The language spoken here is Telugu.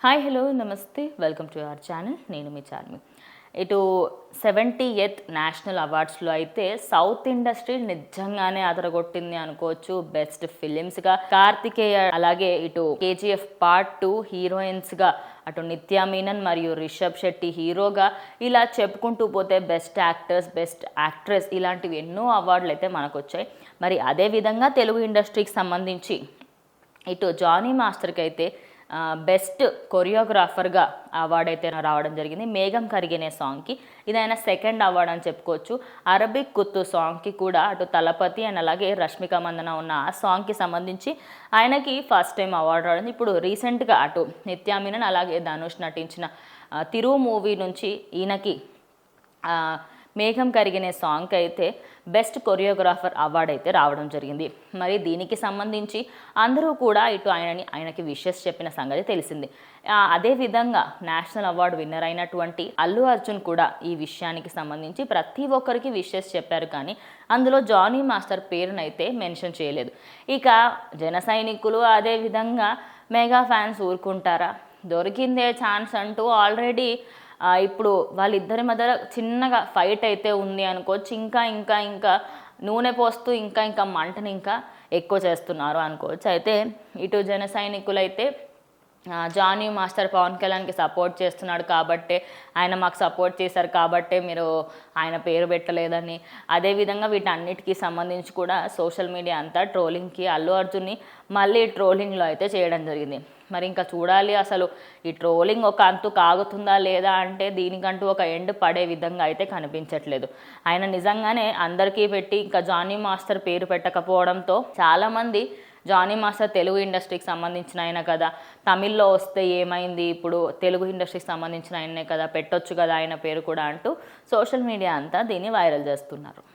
హాయ్ హలో నమస్తే వెల్కమ్ టు అవర్ ఛానల్. నేను మీ చార్మి. ఇటు 70th నేషనల్ అవార్డ్స్లో అయితే సౌత్ ఇండస్ట్రీ నిజంగానే అదరగొట్టింది అనుకోవచ్చు. బెస్ట్ ఫిలిమ్స్గా కార్తికేయ, అలాగే ఇటు కేజీఎఫ్ పార్ట్ 2 హీరోయిన్స్గా అటు నిత్యా మీనన్ మరియు రిషబ్ శెట్టి హీరోగా, ఇలా చెప్పుకుంటూ పోతే బెస్ట్ యాక్టర్స్, బెస్ట్ యాక్ట్రెస్ ఇలాంటివి ఎన్నో అవార్డులు అయితే మనకు వచ్చాయి. మరి అదేవిధంగా తెలుగు ఇండస్ట్రీకి సంబంధించి ఇటు జానీ మాస్టర్కి అయితే బెస్ట్ కొరియోగ్రాఫర్గా అవార్డు అయితే రావడం జరిగింది. మేఘం కరిగినే సాంగ్కి ఇది ఆయన సెకండ్ అవార్డు అని చెప్పుకోవచ్చు. అరబిక్ కుత్తు సాంగ్కి కూడా అటు తలపతి అండ్ అలాగే రష్మిక మందన ఉన్న ఆ సాంగ్కి సంబంధించి ఆయనకి ఫస్ట్ టైం అవార్డు రావడం. ఇప్పుడు రీసెంట్గా అటు నిత్యా మీనన్ అలాగే ధనుష్ నటించిన తిరు మూవీ నుంచి ఈయనకి మేఘం కరిగినే సాంగ్కి అయితే బెస్ట్ కొరియోగ్రాఫర్ అవార్డు అయితే రావడం జరిగింది. మరి దీనికి సంబంధించి అందరూ కూడా ఇటు ఆయనకి విషెస్ చెప్పిన సంగతి తెలిసింది. అదేవిధంగా నేషనల్ అవార్డు విన్నర్ అయినటువంటి అల్లు అర్జున్ కూడా ఈ విషయానికి సంబంధించి ప్రతి ఒక్కరికి విషెస్ చెప్పారు, కానీ అందులో జానీ మాస్టర్ పేరునైతే మెన్షన్ చేయలేదు. ఇక జన సైనికులు అదేవిధంగా మెగా ఫ్యాన్స్ ఊరుకుంటారా? దొరికిందే ఛాన్స్ అంటూ ఆల్రెడీ ఇప్పుడు వాళ్ళిద్దరి మధ్య చిన్నగా ఫైట్ అయితే ఉంది అనుకోవచ్చు. ఇంకా ఇంకా ఇంకా నూనె పోస్తూ ఇంకా ఇంకా మంటని ఇంకా ఎక్కువ చేస్తున్నారు అనుకోవచ్చు. అయితే ఇటు జన సైనికులు అయితే జానీ మాస్టర్ పవన్ కళ్యాణ్కి సపోర్ట్ చేస్తున్నాడు కాబట్టే, ఆయన మాకు సపోర్ట్ చేశారు కాబట్టే మీరు ఆయన పేరు పెట్టలేదని, అదేవిధంగా వీటన్నిటికీ సంబంధించి కూడా సోషల్ మీడియా అంతా ట్రోలింగ్కి అల్లు అర్జున్ని మళ్ళీ ట్రోలింగ్లో అయితే చేయడం జరిగింది. మరి ఇంకా చూడాలి అసలు ఈ ట్రోలింగ్ ఒక అంతు కాగుతుందా లేదా అంటే దీనికంటూ ఒక ఎండ్ పడే విధంగా అయితే కనిపించట్లేదు. ఆయన నిజంగానే అందరికీ పెట్టి ఇంకా జానీ మాస్టర్ పేరు పెట్టకపోవడంతో చాలామంది జానీ మాస్టర్ తెలుగు ఇండస్ట్రీకి సంబంధించిన ఆయన కదా, తమిళ్లో వస్తే ఏమైంది, ఇప్పుడు తెలుగు ఇండస్ట్రీకి సంబంధించిన ఆయనే కదా, పెట్టొచ్చు కదా ఆయన పేరు కూడా అంటూ సోషల్ మీడియా అంతా దీన్ని వైరల్ చేస్తున్నారు.